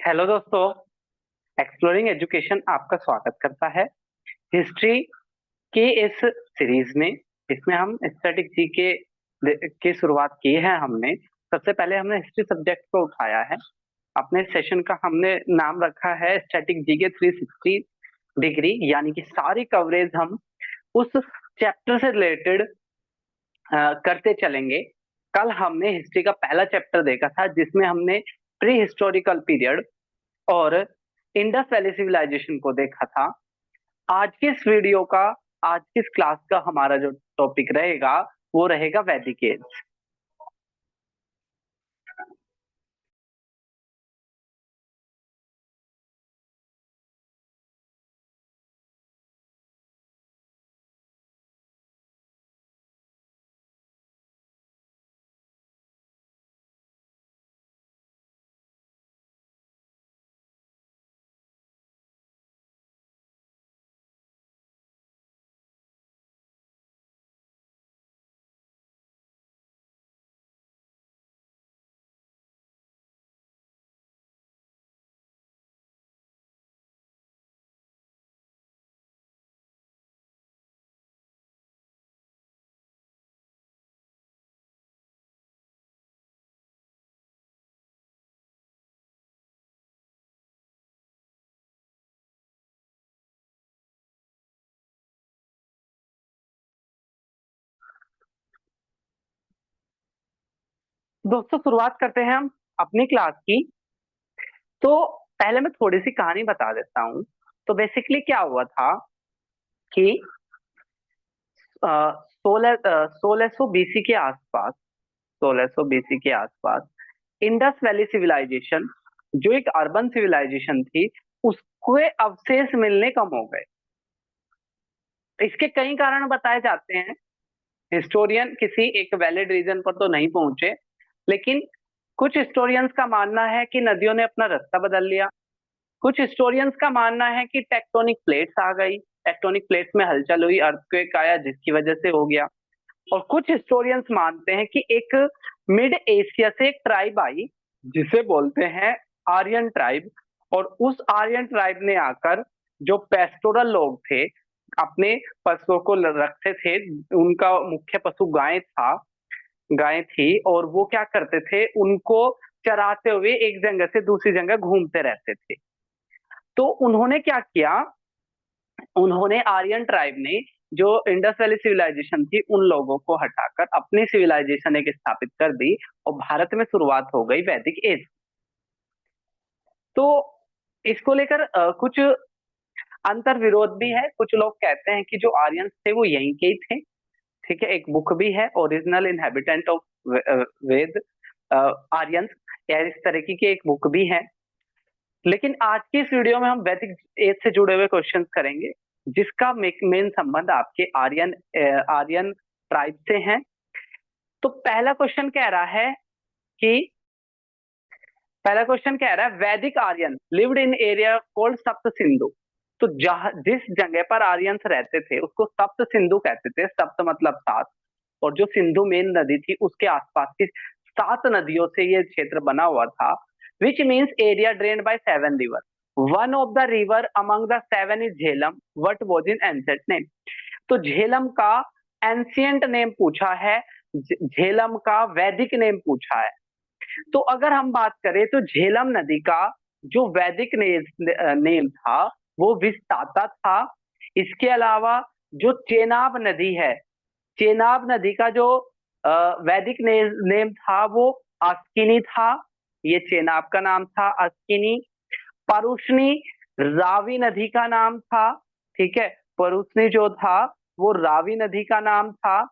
Hello दोस्तों। Exploring education आपका स्वागत करता है हिस्ट्री के इस सीरीज में। इसमें हम स्टैटिक जी के शुरुआत की है हमने। सबसे पहले हमने हिस्ट्री सब्जेक्ट को उठाया है। अपने सेशन का हमने नाम रखा है स्टैटिक जी के 360 डिग्री, यानी कि सारी कवरेज हम उस चैप्टर से रिलेटेड करते चलेंगे। कल हमने हिस्ट्री का पहला चैप्टर देखा था जिसमें हमने प्री हिस्टोरिकल पीरियड और इंडस वैली सिविलाइजेशन को देखा था। आज की इस वीडियो का, आज की इस क्लास का हमारा जो टॉपिक रहेगा वो रहेगा वैदिक एज। दोस्तों, शुरुआत करते हैं हम अपनी क्लास की। तो पहले मैं थोड़ी सी कहानी बता देता हूँ। तो बेसिकली क्या हुआ था कि 1600 BC के आसपास, 1600 BC के आसपास इंडस वैली सिविलाइजेशन, जो एक अर्बन सिविलाइजेशन थी, उसके अवशेष मिलने कम हो गए। इसके कई कारण बताए जाते हैं। हिस्टोरियन किसी एक वैलिड रीजन पर तो नहीं पहुंचे, लेकिन कुछ हिस्टोरियंस का मानना है कि नदियों ने अपना रास्ता बदल लिया। कुछ हिस्टोरियंस का मानना है कि टेक्टोनिक प्लेट्स आ गई, टेक्टोनिक प्लेट्स में हलचल हुई, अर्थक्वेक आया जिसकी वजह से हो गया। और कुछ हिस्टोरियंस मानते हैं कि एक मिड एशिया से एक ट्राइब आई जिसे बोलते हैं आर्यन ट्राइब। और उस आर्यन ट्राइब ने आकर, जो पेस्टोरल लोग थे, अपने पशुओं को रखते थे। उनका मुख्य पशु गाय थी, और वो क्या करते थे, उनको चराते हुए एक जगह से दूसरी जगह घूमते रहते थे। तो उन्होंने क्या किया, उन्होंने आर्यन ट्राइब ने, जो इंडस वैली सिविलाइजेशन थी, उन लोगों को हटाकर अपनी सिविलाइजेशन एक स्थापित कर दी और भारत में शुरुआत हो गई वैदिक एज। तो इसको लेकर कुछ अंतर विरोध भी है। कुछ लोग कहते हैं कि जो आर्यंस थे वो यहीं के ही थे। ठीक है, एक बुक भी है, original inhabitant of Veda, Aryans, या इस तरह की एक बुक भी है। लेकिन आज की इस वीडियो में हम वैदिक एज से जुड़े हुए क्वेश्चंस करेंगे, जिसका मेन संबंध आपके आर्यन ट्राइब से है। तो कि पहला क्वेश्चन कह रहा है, Vedic Aryan lived in area called Sapta Sindhu. तो जहां जिस जगह पर आर्यंस रहते थे उसको सप्त सिंधु कहते थे। सप्त मतलब सात, और जो सिंधु मेन नदी थी उसके आसपास की 7 नदियों से ये क्षेत्र बना हुआ था। Which means area drained by 7 river. One of the river among the 7 is Jhelum. What was in ancient name. तो झेलम का एंशियंट नेम पूछा है, झेलम का वैदिक नेम पूछा है। तो अगर हम बात करें तो झेलम नदी का जो वैदिक नेम था वो विस्ताता था। इसके अलावा जो चेनाब नदी है, चेनाब नदी का जो वैदिक नेम था वो अस्किनी था। ये चेनाब का नाम था, अस्किनी। परुष्णी रावी नदी का नाम था। ठीक है, परुष्णी जो था वो रावी नदी का नाम था।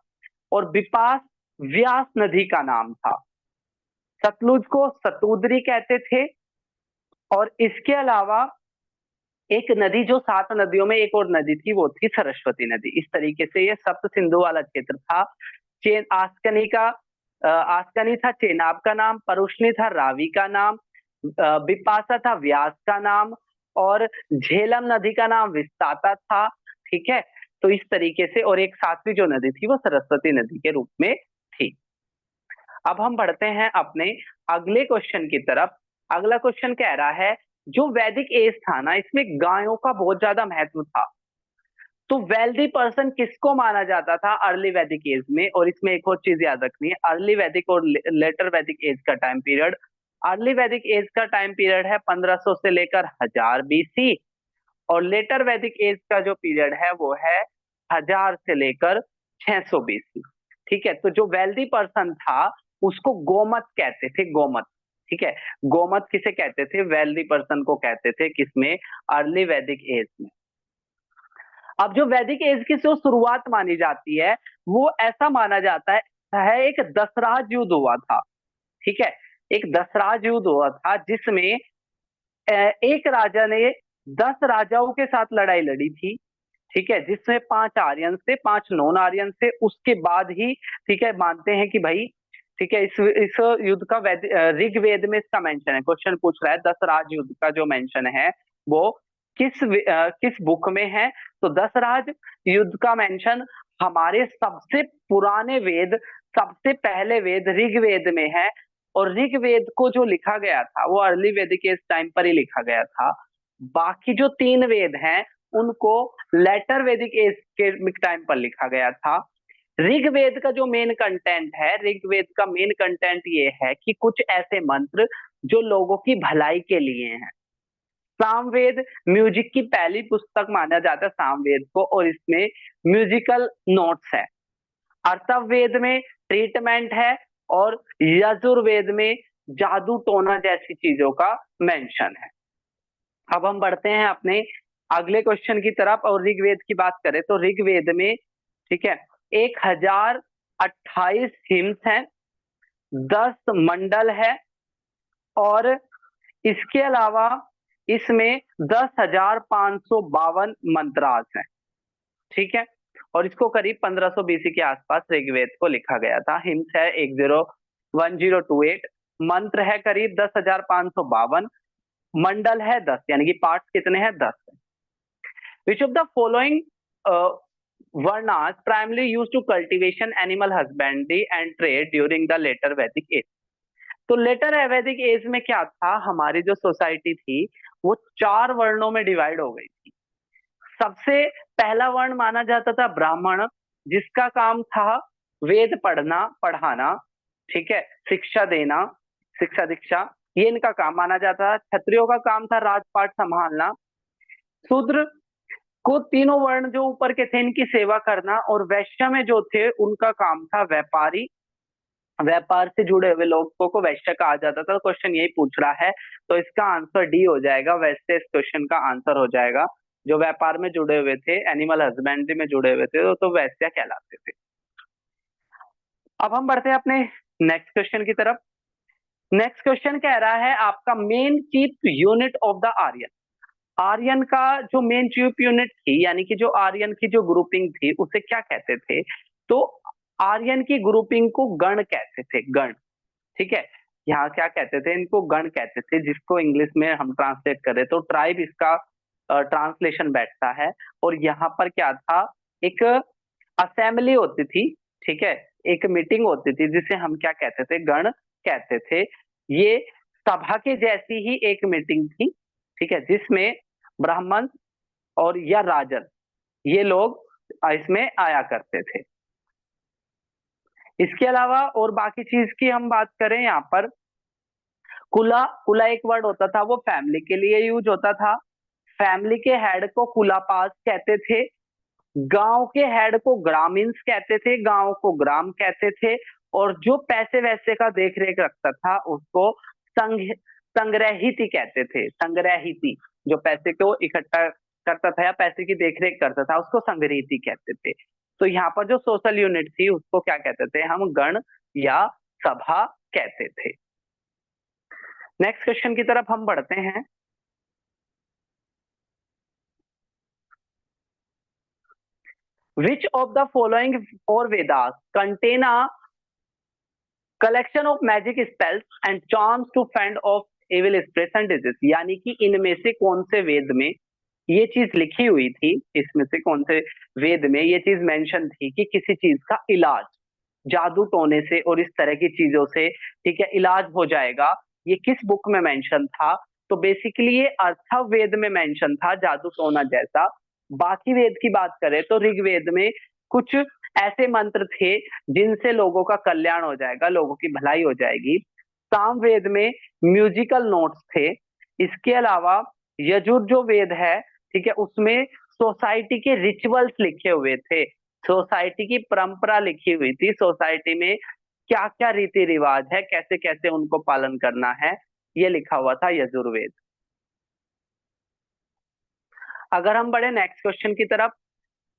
और विपास व्यास नदी का नाम था। सतलुज को सतुद्री कहते थे। और इसके अलावा एक नदी, जो 7 नदियों में एक और नदी थी, वो थी सरस्वती नदी। इस तरीके से ये सप्त सिंधु वाला क्षेत्र था। चेन आस्कनी का आस्कनी था चेनाब का नाम, परुष्णी था रावी का नाम, विपासा था व्यास का नाम, और झेलम नदी का नाम विस्ताता था। ठीक है, तो इस तरीके से, और एक सातवीं जो नदी थी वो सरस्वती नदी के रूप में थी। अब हम बढ़ते हैं अपने अगले क्वेश्चन की तरफ। अगला क्वेश्चन कह रहा है जो वैदिक एज था ना, इसमें गायों का बहुत ज्यादा महत्व था। तो वेल्दी पर्सन किसको माना जाता था अर्ली वैदिक एज में? और इसमें एक और चीज याद रखनी है, अर्ली वैदिक और लेटर वैदिक एज का टाइम पीरियड। अर्ली वैदिक एज का टाइम पीरियड है 1500 से लेकर 1000 बीसी, और लेटर वैदिक एज का जो पीरियड है वो है 1000 से लेकर 600 बीसी। ठीक है, तो जो वेल्दी पर्सन था उसको गोमत कहते थे, गोमत। ठीक है, गोमत किसे कहते थे? वेल्दी पर्सन को कहते थे, किसमें? अर्ली वैदिक एज में। अब जो वैदिक एज की जो शुरुआत मानी जाती है वो ऐसा माना जाता है एक दसराज युद्ध हुआ था। ठीक है, एक दसराज युद्ध हुआ था जिसमें एक राजा ने 10 राजाओं के साथ लड़ाई लड़ी थी। ठीक है, जिसमें 5 आर्यन थे, 5 नॉन आर्यन थे। उसके बाद ही ठीक है मानते हैं कि भाई ठीक है इस युद्ध का ऋग्वेद में इसका मेंशन है। क्वेश्चन पूछ रहा है 10 राज युद्ध का जो मेंशन है वो किस बुक में है? तो 10 राज युद्ध का मेंशन हमारे सबसे पुराने वेद, सबसे पहले वेद ऋग्वेद में है। और ऋग्वेद को जो लिखा गया था वो अर्ली वैदिक के टाइम पर ही लिखा गया था। बाकी जो 3 वेद हैं उनको लेटर वैदिक एज के टाइम पर लिखा गया था। ऋग्वेद का जो मेन कंटेंट है, ऋग्वेद का मेन कंटेंट ये है कि कुछ ऐसे मंत्र जो लोगों की भलाई के लिए हैं। सामवेद म्यूजिक की पहली पुस्तक माना जाता है सामवेद को, और इसमें म्यूजिकल नोट्स है। अर्थवेद में ट्रीटमेंट है, और यजुर्वेद में जादू टोना जैसी चीजों का मेंशन है। अब हम बढ़ते हैं अपने अगले क्वेश्चन की तरफ, और ऋग्वेद की बात करें तो ऋग्वेद में ठीक है 1028 हिम्स हैं, 10 मंडल है, और इसके अलावा इसमें 10,552 मंत्रास हैं। ठीक है, और इसको करीब 1500 बीसी के आसपास ऋग्वेद को लिखा गया था। हिम्स है 1028, मंत्र है करीब 10,552, मंडल है 10, यानी कि पार्ट कितने हैं? 10। Which of the following varnas primarily use to cultivation animal husbandry and trade during the later Vedic age? तो लेटर वैदिक एज में क्या था, हमारी जो सोसाइटी थी वो 4 वर्णों में डिवाइड हो गई थी। सबसे पहला वर्ण माना जाता था ब्राह्मण, जिसका काम था वेद पढ़ना पढ़ाना। ठीक है, शिक्षा देना, शिक्षा दीक्षा, ये इनका काम माना जाता था। क्षत्रियों का काम था राजपाट संभालना। शूद्र को तीनों वर्ण जो ऊपर के थे इनकी सेवा करना, और वैश्य में जो थे उनका काम था व्यापारी, व्यापार से जुड़े हुए लोगों को वैश्य कहा जाता था। क्वेश्चन यही पूछ रहा है, तो इसका आंसर डी हो जाएगा। वैसे इस क्वेश्चन का आंसर हो जाएगा, जो व्यापार में जुड़े हुए थे, एनिमल हस्बेंड्री में जुड़े हुए थे तो वैश्य कहलाते थे। अब हम बढ़ते हैं अपने नेक्स्ट क्वेश्चन की तरफ। नेक्स्ट क्वेश्चन कह रहा है आपका main chief unit of the Aryan. Aryan का जो मेन चीफ यूनिट थी, यानी कि जो आर्यन की जो ग्रुपिंग थी उसे क्या कहते थे? तो आर्यन की ग्रुपिंग को गण कहते थे, गण। ठीक है, यहाँ क्या कहते थे? इनको गण कहते थे, जिसको इंग्लिश में हम ट्रांसलेट करें तो ट्राइब इसका ट्रांसलेशन बैठता है। और यहाँ पर क्या था, एक असेंबली होती थी। ठीक है, एक मीटिंग होती थी जिसे हम क्या कहते थे? गण कहते थे। ये सभा के जैसी ही एक मीटिंग थी। ठीक है, जिसमें ब्राह्मण और या राजन ये लोग इसमें आया करते थे। इसके अलावा और बाकी चीज की हम बात करें यहाँ पर, कुला, कुला एक वर्ड होता था, वो फैमिली के लिए यूज होता था। फैमिली के हेड को कुलापास कहते थे। गांव के हेड को ग्रामीन्स कहते थे, गांव को ग्राम कहते थे। और जो पैसे वैसे का देख रेख रखता था उसको संघ संग्रहिती कहते थे। संग्रहिती जो पैसे को इकट्ठा करता था या पैसे की देखरेख करता था उसको संग्रहिती कहते थे। तो यहाँ पर जो सोशल यूनिट थी उसको क्या कहते थे? हम गण या सभा कहते थे। नेक्स्ट क्वेश्चन की तरफ हम बढ़ते हैं। Which of the following four Vedas contain a collection of magic spells and charms to fend off evil spirits and disease? यानी कि इनमें से कौन से वेद में ये चीज लिखी हुई थी, इसमें से कौन से वेद में ये चीज मेंशन थी कि किसी चीज का इलाज जादू टोने से और इस तरह की चीजों से ठीक है इलाज हो जाएगा? ये किस बुक में मेंशन था? तो बेसिकली ये अथर्ववेद में मेंशन था, जादू टोना जैसा। बाकी वेद की बात करें तो ऋग्वेद में कुछ ऐसे मंत्र थे जिनसे लोगों का कल्याण हो जाएगा, लोगों की भलाई हो जाएगी। सामवेद में म्यूजिकल नोट्स थे। इसके अलावा यजुर जो वेद है, ठीक है, उसमें सोसाइटी के रिचुअल्स लिखे हुए थे, सोसाइटी की परंपरा लिखी हुई थी, सोसाइटी में क्या क्या रीति रिवाज है, कैसे कैसे उनको पालन करना है, ये लिखा हुआ था यजुर्वेद। अगर हम बढ़े नेक्स्ट क्वेश्चन की तरफ,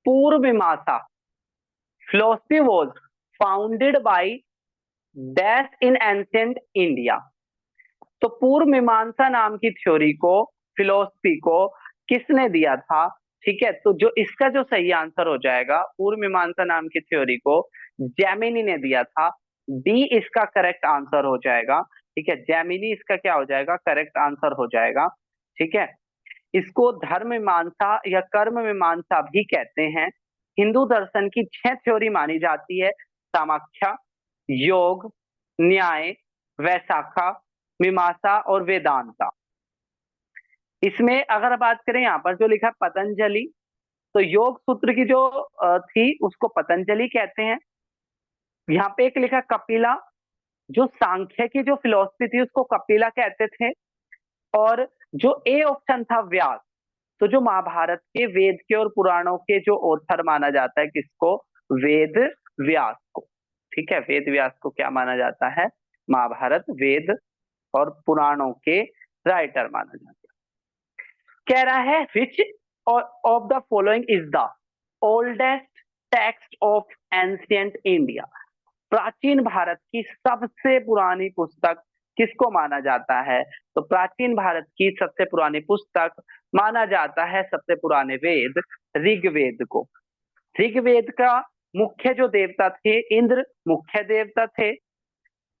पूर्व मीमांसा philosophy was founded by dash in ancient India। तो पूर्व मीमांसा नाम की थ्योरी को, फिलोसफी को किसने दिया था? ठीक है, तो जो इसका जो सही आंसर हो जाएगा, पूर्व मीमांसा नाम की थ्योरी को जैमिनी ने दिया था। डी इसका करेक्ट आंसर हो जाएगा। ठीक है, जैमिनी इसका क्या हो जाएगा? करेक्ट आंसर हो जाएगा। ठीक है, इसको धर्म मीमांसा या कर्म मीमांसा भी कहते हैं। हिंदू दर्शन की 6 थ्योरी मानी जाती है: सामाख्या, योग, न्याय, वैशाखा, मीमांसा और वेदांता। इसमें अगर बात करें, यहाँ पर जो लिखा है पतंजलि, तो योग सूत्र की जो थी उसको पतंजलि कहते हैं। यहाँ पे एक लिखा कपिला, जो सांख्य की जो फिलोसफी थी उसको कपिला कहते थे। और जो ए ऑप्शन था व्यास, तो जो महाभारत के, वेद के और पुराणों के जो ऑथर माना जाता है किसको? वेद व्यास को। ठीक है, वेद व्यास को क्या माना जाता है? महाभारत, वेद और पुराणों के राइटर माना जाता है। कह रहा है विच of the following is the oldest text of ancient India. प्राचीन भारत की सबसे पुरानी पुस्तक किसको माना जाता है? तो प्राचीन भारत की सबसे पुरानी पुस्तक माना जाता है, सबसे पुराने वेद, ऋग्वेद को। ऋग्वेद का मुख्य जो देवता थे, इंद्र मुख्य देवता थे।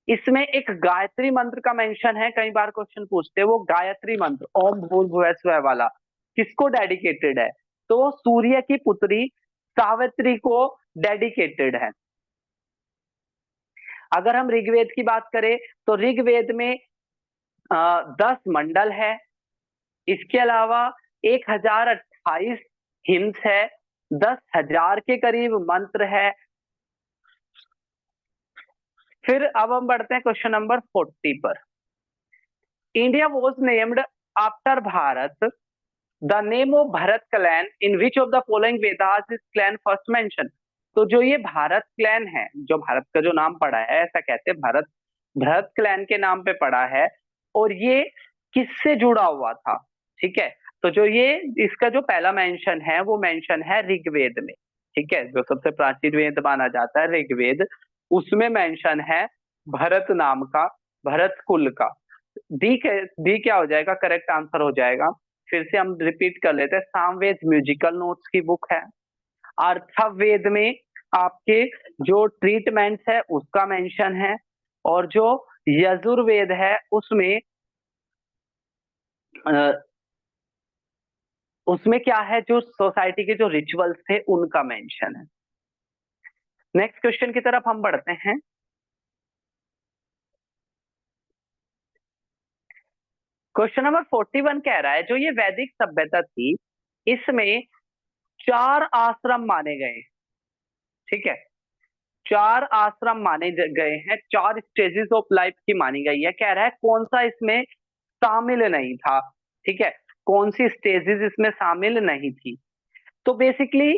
इसमें एक गायत्री मंत्र का मेंशन है, कई बार क्वेश्चन पूछते हैं, वो गायत्री मंत्र ओम भूर्भुवः स्वः वाला किसको डेडिकेटेड है? तो वो सूर्य की पुत्री सावित्री को डेडिकेटेड है। अगर हम ऋग्वेद की बात करें तो ऋग्वेद में 10 मंडल है। इसके अलावा 1028 हिम्स है, 10,000 के करीब मंत्र है। फिर अब हम बढ़ते हैं क्वेश्चन नंबर 40 पर। India was named after Bharat, the name of Bharat clan in which of the following Vedas is clan first mention. तो जो ये भारत क्लैन है, जो भारत का जो नाम पड़ा है, ऐसा कहते हैं भारत, भरत क्लैन के नाम पे पड़ा है। और ये किससे जुड़ा हुआ था? ठीक है, तो जो ये इसका जो पहला मेंशन है वो मेंशन है ऋग्वेद में। ठीक है, जो सबसे प्राचीन वेद माना जाता है ऋग्वेद, उसमें मेंशन है भरत नाम का, भरत कुल का। डी क्या हो जाएगा? करेक्ट आंसर हो जाएगा। फिर से हम रिपीट कर लेते हैं, सामवेद म्यूजिकल नोट्स की बुक है। अर्थवेद में आपके जो ट्रीटमेंट्स है उसका मेंशन है। और जो यजुर्वेद है उसमें उसमें क्या है, जो सोसाइटी के जो रिचुअल्स थे उनका मेंशन है। नेक्स्ट क्वेश्चन की तरफ हम बढ़ते हैं। क्वेश्चन नंबर 41 कह रहा है जो ये वैदिक सभ्यता थी, इसमें 4 आश्रम माने गए। ठीक है, 4 आश्रम माने गए हैं, 4 स्टेजेस ऑफ लाइफ की मानी गई है। कह रहा है कौन सा इसमें शामिल नहीं था? ठीक है, कौन सी स्टेजेस इसमें शामिल नहीं थी? तो बेसिकली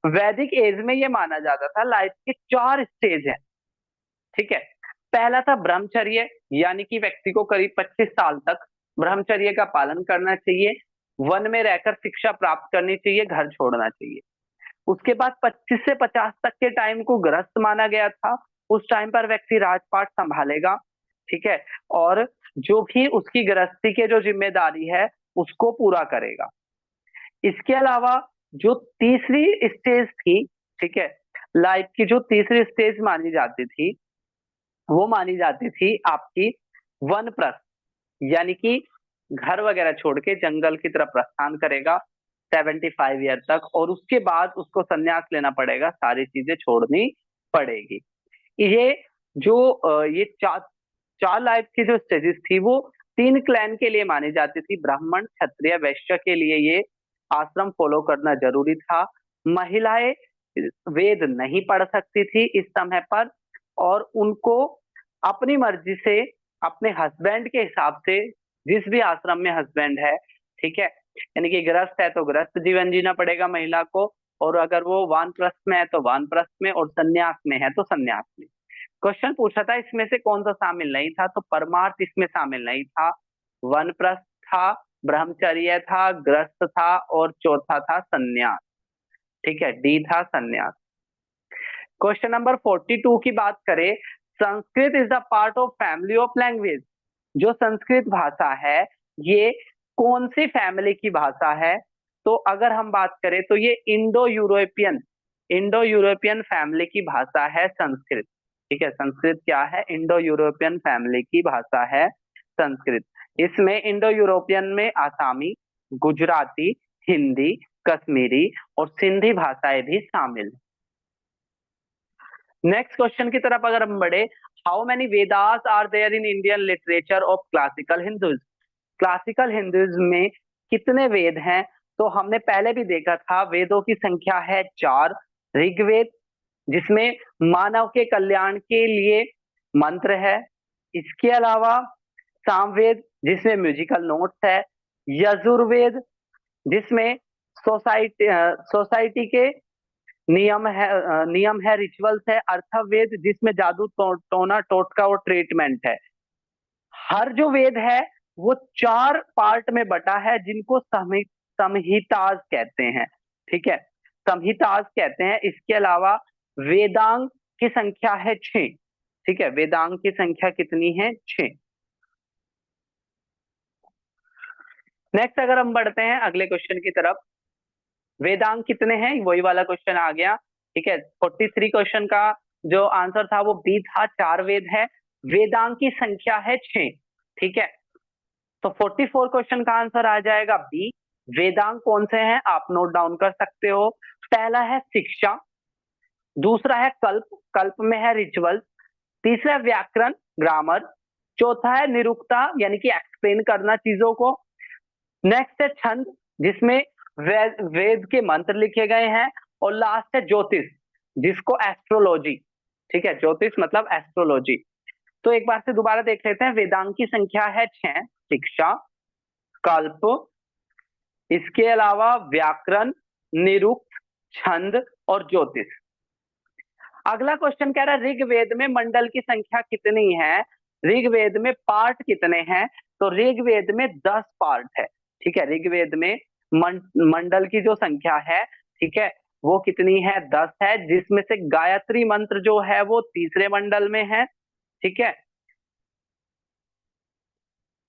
वैदिक एज में ये माना जाता था लाइफ के 4 स्टेज है। ठीक है, पहला था ब्रह्मचर्य, यानी कि व्यक्ति को करीब 25 साल तक ब्रह्मचर्य का पालन करना चाहिए, वन में रहकर शिक्षा प्राप्त करनी चाहिए, घर छोड़ना चाहिए। उसके बाद 25 से 50 तक के टाइम को गृहस्थ माना गया था। उस टाइम पर व्यक्ति राजपाट संभालेगा। ठीक है, और जो भी उसकी गृहस्थी के जो जिम्मेदारी है उसको पूरा करेगा। इसके अलावा जो तीसरी स्टेज थी, ठीक है, लाइफ की जो तीसरी स्टेज मानी जाती थी, वो मानी जाती थी आपकी वनप्रस्थ, यानी कि घर वगैरह छोड़ के जंगल की तरफ प्रस्थान करेगा 75 ईयर तक, और उसके बाद उसको संन्यास लेना पड़ेगा, सारी चीजें छोड़नी पड़ेगी। ये जो ये चार लाइफ की जो स्टेजेस थी वो 3 क्लैन के लिए मानी जाती थी। ब्राह्मण, क्षत्रिय, वैश्य के लिए ये आश्रम फॉलो करना जरूरी था। महिलाएं वेद नहीं पढ़ सकती थी इस समय पर, और उनको अपनी मर्जी से अपने हस्बैंड के हिसाब से, जिस भी आश्रम में हस्बैंड है, ठीक है, यानी कि गृहस्थ है तो गृहस्थ जीवन जीना पड़ेगा महिला को, और अगर वो वानप्रस्थ में है तो वानप्रस्थ में, और संन्यास में है तो संन्यास में। क्वेश्चन पूछा था इसमें से कौन सा शामिल नहीं था, तो परमार्थ इसमें शामिल नहीं था। वनप्रस्थ था, ब्रह्मचर्य था, गृहस्थ था, और चौथा था संन्यास। ठीक है, डी था संन्यास। क्वेश्चन नंबर 42 की बात करें, Sanskrit is the part of family of language. जो संस्कृत भाषा है ये कौन सी फैमिली की भाषा है, तो अगर हम बात करें तो ये इंडो यूरोपियन फैमिली की भाषा है संस्कृत। ठीक है, संस्कृत क्या है, इंडो यूरोपियन फैमिली की भाषा है संस्कृत। इसमें इंडो यूरोपियन में आसामी, गुजराती, हिंदी, कश्मीरी और सिंधी भाषाएं भी शामिल। नेक्स्ट क्वेश्चन की तरफ अगर हम बढ़े, how many Vedas are there in Indian literature of classical Hinduism. Classical Hinduism में कितने वेद हैं, तो हमने पहले भी देखा था वेदों की संख्या है 4। ऋग्वेद जिसमें मानव के कल्याण के लिए मंत्र है, इसके अलावा सामवेद जिसमें म्यूजिकल नोट्स है, यजुर्वेद जिसमें सोसाइटी के नियम है, रिचुअल्स है, अर्थवेद जिसमें जादू टोना टोटका और ट्रीटमेंट है। हर जो वेद है वो 4 पार्ट में बटा है जिनको संहिताज कहते हैं। ठीक है, संहिताज कहते हैं। इसके अलावा वेदांग की संख्या है 6। ठीक है, वेदांग की संख्या कितनी है, 6। नेक्स्ट अगर हम बढ़ते हैं अगले क्वेश्चन की तरफ, वेदांग कितने हैं, वही वाला क्वेश्चन आ गया। ठीक है, 43 क्वेश्चन का जो आंसर था वो बी था, 4 वेद है। वेदांग की संख्या है 6। ठीक है, तो 44 क्वेश्चन का आंसर आ जाएगा बी। वेदांग कौन से हैं आप नोट डाउन कर सकते हो। पहला है शिक्षा, दूसरा है कल्प, कल्प में है रिचुअल, तीसरा है व्याकरण, ग्रामर, चौथा है निरुक्ता यानी कि एक्सप्लेन करना चीजों को, नेक्स्ट है छंद जिसमें वेद के मंत्र लिखे गए हैं, और लास्ट है ज्योतिष जिसको एस्ट्रोलॉजी। ठीक है, ज्योतिष मतलब एस्ट्रोलॉजी। तो एक बार से दोबारा देख लेते हैं, वेदांग की संख्या है 6। शिक्षा, कल्प, इसके अलावा व्याकरण, निरुक्त, छंद और ज्योतिष। अगला क्वेश्चन कह रहा है ऋग्वेद में मंडल की संख्या कितनी है, ऋग्वेद में पार्ट कितने हैं, तो ऋग्वेद में 10 पार्ट है। ठीक है, ऋग्वेद में मंडल की जो संख्या है, ठीक है, वो कितनी है, 10 है, जिसमें से गायत्री मंत्र जो है वो तीसरे मंडल में है। ठीक है,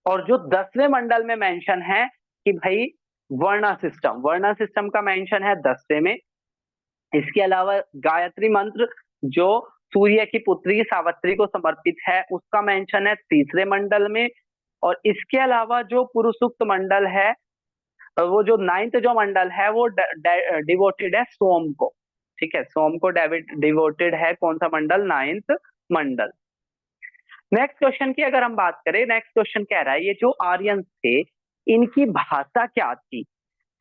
और जो 10वें मंडल में मेंशन है कि भाई वर्णा सिस्टम का मेंशन है 10वें में। इसके अलावा गायत्री मंत्र जो सूर्य की पुत्री सावित्री को समर्पित है उसका मेंशन है तीसरे मंडल में। और इसके अलावा जो पुरुषुक्त मंडल है, वो जो 9th जो मंडल है वो डिवोटेड है सोम को। ठीक है, सोम को डिवोटेड है कौन सा मंडल, 9th मंडल। नेक्स्ट क्वेश्चन की अगर हम बात करें, नेक्स्ट क्वेश्चन कह रहा है ये जो आर्यंस थे इनकी भाषा क्या थी,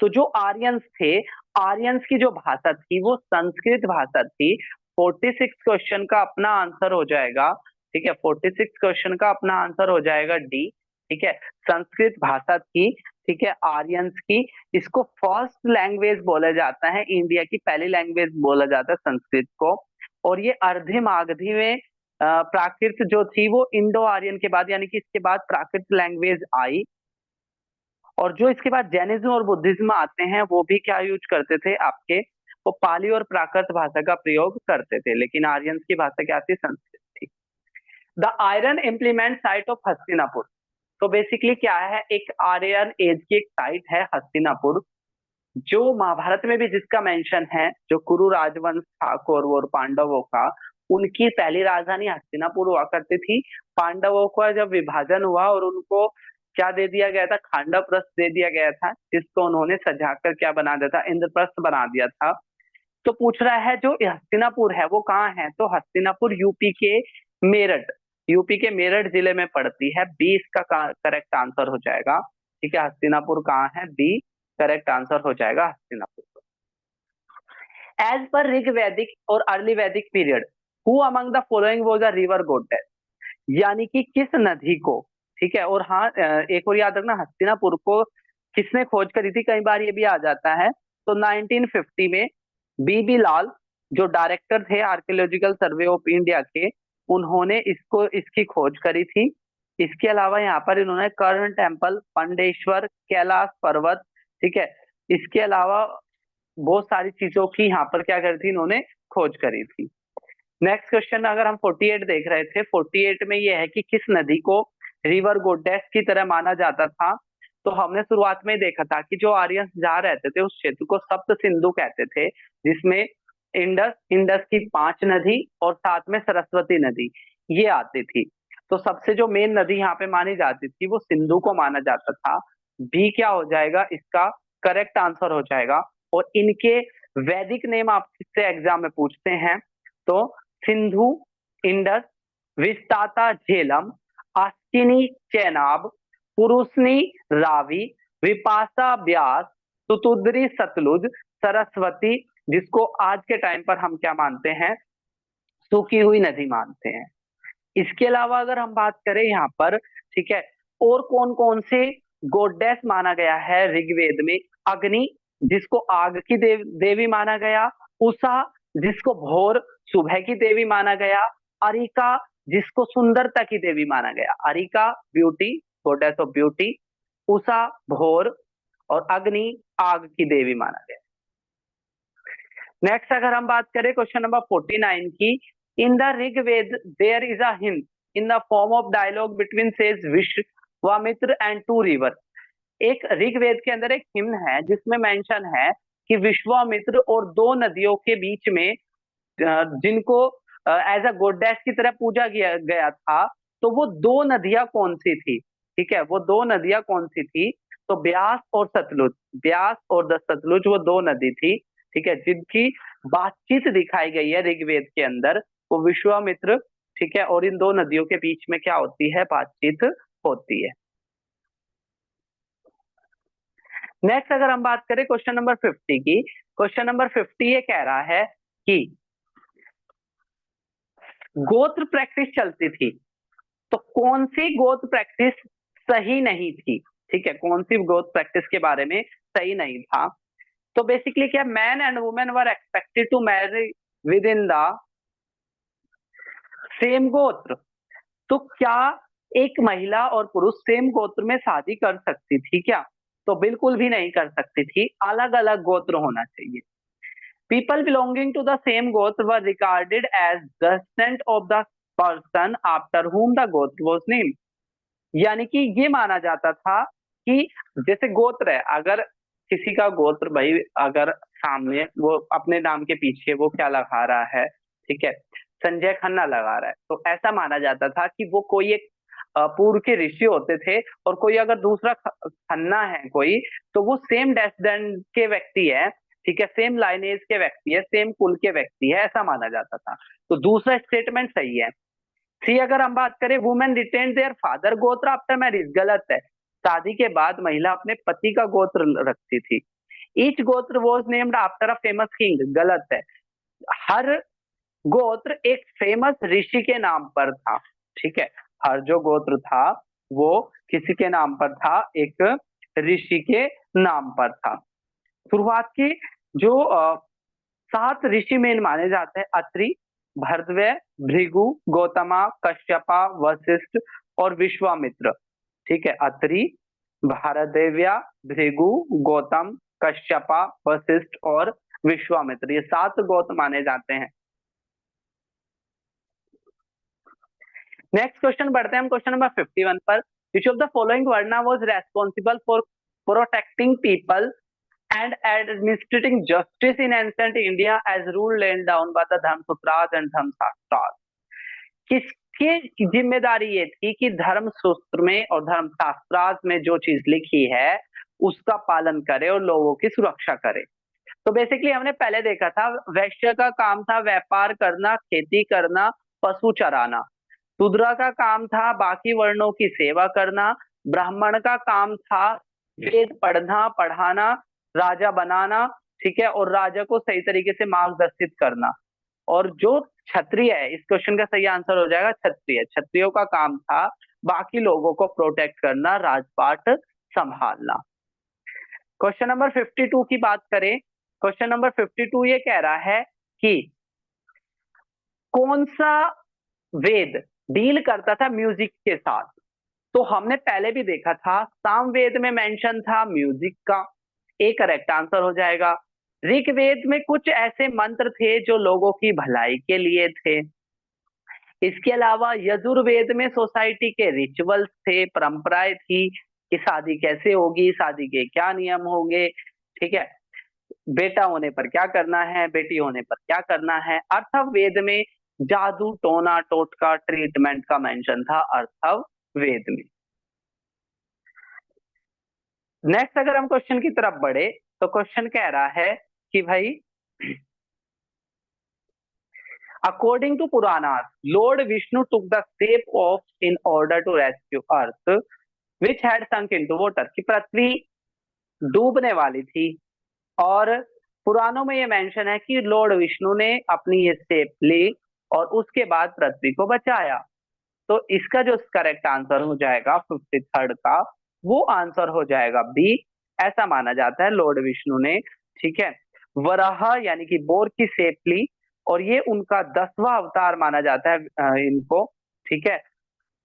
तो जो आर्यंस थे, आर्यंस की जो भाषा थी वो संस्कृत भाषा थी। 46 क्वेश्चन का अपना आंसर हो जाएगा। ठीक है, 46 क्वेश्चन का अपना आंसर हो जाएगा डी। ठीक है, संस्कृत भाषा थी। ठीक है, आर्यंस की, इसको फर्स्ट लैंग्वेज बोला जाता है, इंडिया की पहली लैंग्वेज बोला जाता है संस्कृत को। और ये अर्धे मागधी में प्राकृत जो थी वो इंडो आर्यन के बाद, यानी कि इसके बाद प्राकृत लैंग्वेज आई। और जो इसके बाद जैनिज्म और बुद्धिज्म आते हैं वो भी क्या यूज करते थे आपके, वो पाली और प्राकृत भाषा का प्रयोग करते थे, लेकिन आर्यंस की भाषा क्या थी, संस्कृत थी। The iron implement site of Hastinapur, तो बेसिकली क्या है, एक आर्यन एज की एक साइट है हस्तिनापुर, जो महाभारत में भी जिसका मेंशन है, जो कुरु राजवंश था कौरवों और पांडवों का, उनकी पहली राजधानी हस्तिनापुर हुआ करती थी। पांडवों का जब विभाजन हुआ और उनको क्या दे दिया गया था, खांडवप्रस्थ दे दिया गया था, जिसको उन्होंने सजाकर क्या बना दिया था, इंद्रप्रस्थ बना दिया था। तो पूछ रहा है जो हस्तिनापुर है वो कहाँ है, तो हस्तिनापुर यूपी के मेरठ, यूपी के मेरठ जिले में पड़ती है। बी इसका करेक्ट आंसर हो जाएगा। ठीक है, हस्तिनापुर कहाँ है? बी करेक्ट आंसर हो जाएगा हस्तिनापुर। एज पर ऋग वैदिक और अर्ली वैदिक period, who among the following was a river गोडेस, यानी कि किस नदी को, ठीक है। और हाँ, एक और याद रखना, हस्तिनापुर को किसने खोज करी थी, कई बार ये भी आ जाता है। तो 1950 में बीबी लाल, जो डायरेक्टर थे आर्कियोलॉजिकल सर्वे ऑफ इंडिया के, उन्होंने इसकी खोज करी थी। इसके अलावा यहाँ पर इन्होंने कर्ण टेम्पल, पंडेश्वर, कैलाश पर्वत, ठीक है, इसके अलावा बहुत सारी चीजों की यहाँ पर क्या करी थी, इन्होंने खोज करी थी। नेक्स्ट क्वेश्चन अगर हम 48 देख रहे थे, 48 में ये है कि किस नदी को रिवर गोडेस की तरह माना जाता था। तो हमने शुरुआत में देखा था कि जो आर्यंस जहाँ रहते थे उस क्षेत्र को सप्त सिंधु कहते थे, जिसमें इंडस, इंडस की 5 नदी और साथ में सरस्वती नदी ये आती थी। तो सबसे जो मेन नदी यहाँ पे मानी जाती थी वो सिंधु को माना जाता था। बी क्या हो जाएगा इसका करेक्ट आंसर हो जाएगा। और इनके वैदिक नेम आपसे एग्जाम में पूछते हैं तो सिंधु, इंडस, विस्ताता झेलम, आस्किनी चेनाब, पुरुषनी रावी, विपाशा ब्यास, तुतुद्री सतलुज, सरस्वती, जिसको आज के टाइम पर हम क्या मानते हैं, सूखी हुई नदी मानते हैं। इसके अलावा अगर हम बात करें यहाँ पर, ठीक है, और कौन कौन से गोडेस माना गया है ऋग्वेद में, अग्नि, जिसको आग की देवी माना गया, उषा, जिसको भोर सुबह की देवी माना गया, अरिका, जिसको सुंदरता की देवी माना गया, अरिका beauty, goddess of beauty, Usha भोर, और अग्नि आग की देवी माना गया। नेक्स्ट अगर हम बात करें क्वेश्चन नंबर 49 की, in the Rigveda there is a hint in the form of dialogue between sage Vishwamitra and two river. एक ऋग्वेद के अंदर एक हिम्न है जिसमें मेंशन है कि विश्वामित्र और 2 नदियों के बीच में, जिनको एज अ गॉडेस की तरह पूजा किया गया था, तो वो 2 नदियां कौन सी थी, ठीक है, वो 2 नदियां कौन सी थी, तो ब्यास और सतलुज, ब्यास और द सतलुज वो 2 नदी थी, ठीक है, जिनकी बातचीत दिखाई गई है ऋग्वेद के अंदर, वो विश्वामित्र, ठीक है, और इन 2 नदियों के बीच में क्या होती है, बातचीत होती है। नेक्स्ट अगर हम बात करें क्वेश्चन नंबर 50 की, क्वेश्चन नंबर 50 ये कह रहा है कि गोत्र प्रैक्टिस चलती थी, तो कौन सी गोत्र प्रैक्टिस सही नहीं थी, ठीक है, कौन सी गोत्र प्रैक्टिस के बारे में सही नहीं था। तो बेसिकली क्या, man and women were expected to marry within the same gotra. तो क्या एक महिला और पुरुष सेम गोत्र में शादी कर सकती थी क्या? तो बिल्कुल भी नहीं कर सकती थी, अलग अलग गोत्र होना चाहिए। People belonging to the same gotra were regarded as descendant of the person after whom the gotra was named। यानी कि ये माना जाता था कि जैसे गोत्र है, अगर किसी का गोत्र, भाई अगर सामने वो अपने नाम के पीछे वो क्या लगा रहा है, ठीक है, संजय खन्ना लगा रहा है, तो ऐसा माना जाता था कि वो कोई एक पूर्व के ऋषि होते थे, और कोई अगर दूसरा खन्ना है कोई, तो वो सेम डेस्डेंट के व्यक्ति है, ठीक है, सेम लाइनेज के व्यक्ति है, सेम कुल के व्यक्ति है, ऐसा माना जाता था। तो दूसरा स्टेटमेंट सही है। सी अगर हम बात करें, वुमेन रिटेन देयर फादर गोत्र आफ्टर मैरिज, गलत है। शादी के बाद महिला अपने पति का गोत्र रखती थी। ईच गोत्र was named after a famous king, गलत है। हर गोत्र एक फेमस ऋषि के नाम पर था, ठीक है, हर जो गोत्र था वो किसी के नाम पर था, एक ऋषि के नाम पर था। शुरुआत की जो 7 ऋषि मेन माने जाते हैं, अत्रि, भरद्वय, भृगु, गौतमा, कश्यपा, वशिष्ठ और विश्वामित्र, ठीक है, अत्रि, भारद्वया, भृगु, गौतम, कश्यपा, वशिष्ठ और विश्वामित्र, ये 7 गौतम माने जाते हैं। नेक्स्ट क्वेश्चन बढ़ते हैं हम क्वेश्चन नंबर 51 पर। Which of the following varna was responsible for protecting people and administering justice in ancient India as rule laid down by the Dharmsutras and Dharmshastras। किसकी जिम्मेदारी ये थी कि धर्म सूत्र में और धर्मशास्त्र में जो चीज लिखी है उसका पालन करे और लोगों की सुरक्षा करे। तो बेसिकली हमने पहले देखा था, वैश्य का काम था व्यापार करना, खेती करना, पशु चराना। शूद्र का काम था बाकी वर्णों की सेवा करना, ब्राह्मण का काम था वेद पढ़ना पढ़ाना, राजा बनाना, ठीक है, और राजा को सही तरीके से मार्गदर्शित करना। और जो क्षत्रिय है, इस क्वेश्चन का सही आंसर हो जाएगा क्षत्रिय। क्षत्रियो का काम था बाकी लोगों को प्रोटेक्ट करना, राजपाट संभालना। क्वेश्चन नंबर 52 की बात करें, क्वेश्चन नंबर 52 ये कह रहा है कि कौन सा वेद डील करता था म्यूजिक के साथ। तो हमने पहले भी देखा था सामवेद में मेंशन था म्यूजिक का, एक करेक्ट आंसर हो जाएगा। ऋग्वेद में कुछ ऐसे मंत्र थे जो लोगों की भलाई के लिए थे। इसके अलावा यजुर्वेद में सोसाइटी के रिचुअल्स थे, परंपराएं थी कि शादी कैसे होगी, शादी के क्या नियम होंगे, ठीक है, बेटा होने पर क्या करना है, बेटी होने पर क्या करना है। अर्थवेद में जादू टोना टोटका ट्रीटमेंट का मेंशन था अर्थवेद में। नेक्स्ट अगर हम क्वेश्चन की तरफ बढ़े तो क्वेश्चन कह रहा है कि भाई according to Puranas lord Vishnu took the step of in order to rescue earth which had sunk into water, कि पृथ्वी डूबने वाली थी। और पुराणों में ये मेंशन है कि लॉर्ड विष्णु ने अपनी ये स्टेप ली और उसके बाद पृथ्वी को बचाया। तो इसका जो करेक्ट आंसर हो जाएगा 53rd का, वो आंसर हो जाएगा बी। ऐसा माना जाता है लॉर्ड विष्णु ने, ठीक है, वराह यानी कि बोर की शेप ली और ये उनका 10वां अवतार माना जाता है इनको, ठीक है।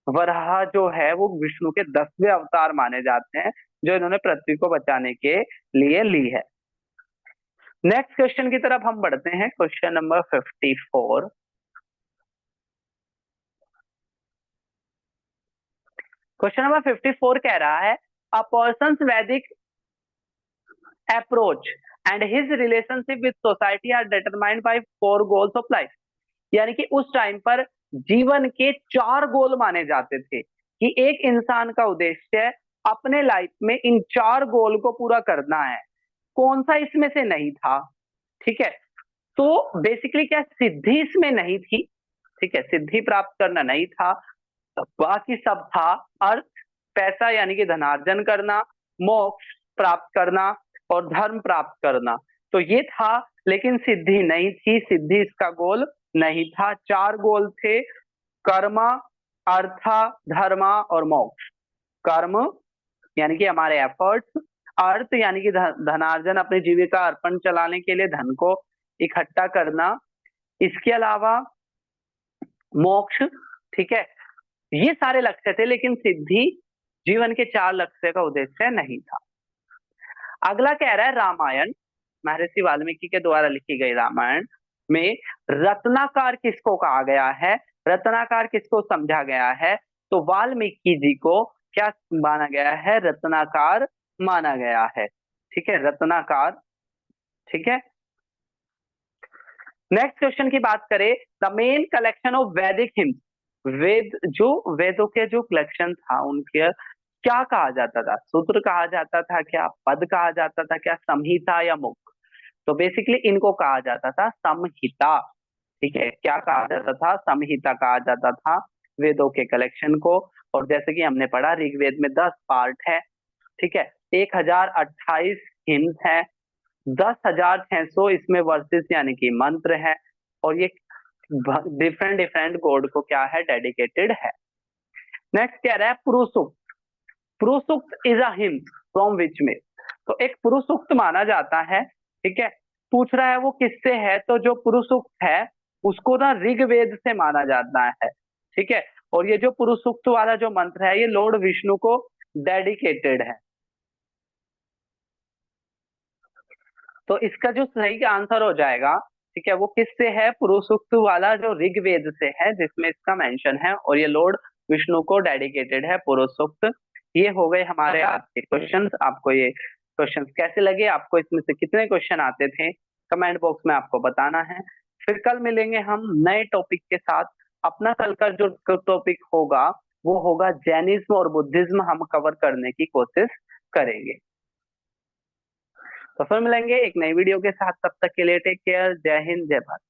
वराह जो है वो विष्णु के 10वें अवतार माने जाते हैं जो इन्होंने पृथ्वी को बचाने के लिए ली है। नेक्स्ट क्वेश्चन की तरफ हम बढ़ते हैं, क्वेश्चन नंबर 54। क्वेश्चन नंबर 54 कह रहा है a person's Vedic approach and his relationship with society are determined by 4 goals of life. यानी कि उस टाइम पर जीवन के 4 गोल माने जाते थे कि एक इंसान का उद्देश्य अपने लाइफ में इन 4 गोल को पूरा करना है। कौन सा इसमें से नहीं था, ठीक है। तो बेसिकली क्या सिद्धि इसमें नहीं थी, ठीक है, सिद्धि प्राप्त करना नहीं था, बाकी सब था। अर्थ पैसा यानी कि धनार्जन करना, मोक्ष प्राप्त करना और धर्म प्राप्त करना, तो ये था। लेकिन सिद्धि नहीं थी, सिद्धि इसका गोल नहीं था। 4 गोल थे, कर्म, अर्थ, धर्म और मोक्ष। कर्म यानी कि हमारे एफर्ट्स, अर्थ यानी कि धनार्जन, अपनी जीविका अर्पण चलाने के लिए धन को इकट्ठा करना, इसके अलावा मोक्ष, ठीक है, ये सारे लक्ष्य थे। लेकिन सिद्धि जीवन के 4 लक्ष्य का उद्देश्य नहीं था। अगला कह रहा है रामायण, महर्षि वाल्मीकि के द्वारा लिखी गई रामायण में रत्नाकार किसको कहा गया है, रत्नाकार किसको समझा गया है। तो वाल्मीकि जी को क्या माना गया है, रत्नाकार माना गया है, ठीक है, रत्नाकार, ठीक है। नेक्स्ट क्वेश्चन की बात करें, द मेन कलेक्शन ऑफ वैदिक हिम्स, वेद जो वेदों के जो कलेक्शन था उनके क्या कहा जाता था, सूत्र कहा जाता था क्या, पद कहा जाता था क्या, संहिता या मुख। तो बेसिकली इनको कहा जाता था संहिता, ठीक है, क्या कहा जाता था, संहिता कहा जाता था वेदों के कलेक्शन को। और जैसे कि हमने पढ़ा ऋग्वेद में 10 पार्ट है, ठीक है, 1028 हिम्स है, 10,600 इसमें वर्सेस यानी कि मंत्र है, और ये डिफरेंट डिफरेंट गॉड को क्या है, डेडिकेटेड है। नेक्स्ट क्या रहा है, पुरुषुक्त, पुरुषुक्त इज अ हिम्न फ्रॉम विच में। तो एक पुरुषुक्त माना जाता है, ठीक है, पूछ रहा है वो किससे है, तो जो पुरुषुक्त है उसको ना ऋग्वेद से माना जाता है, ठीक है। और ये जो पुरुषुक्त वाला जो मंत्र है ये लॉर्ड विष्णु को डेडिकेटेड है। तो इसका जो सही आंसर हो जाएगा, ठीक है, वो किससे है, पुरुषुक्त वाला जो ऋग्वेद से है जिसमें इसका मेंशन है, और ये लॉर्ड विष्णु को डेडिकेटेड है पुरुषुक्त। ये हो गए हमारे आज के क्वेश्चंस। आपको ये क्वेश्चंस कैसे लगे, आपको इसमें से कितने क्वेश्चन आते थे, कमेंट बॉक्स में आपको बताना है। फिर कल मिलेंगे हम नए टॉपिक के साथ। अपना कल का जो टॉपिक होगा वो होगा जैनिज्म और बुद्धिज्म, हम कवर करने की कोशिश करेंगे। तो फिर मिलेंगे एक नई वीडियो के साथ, तब तक के लिए टेक केयर, जय हिंद जय भारत।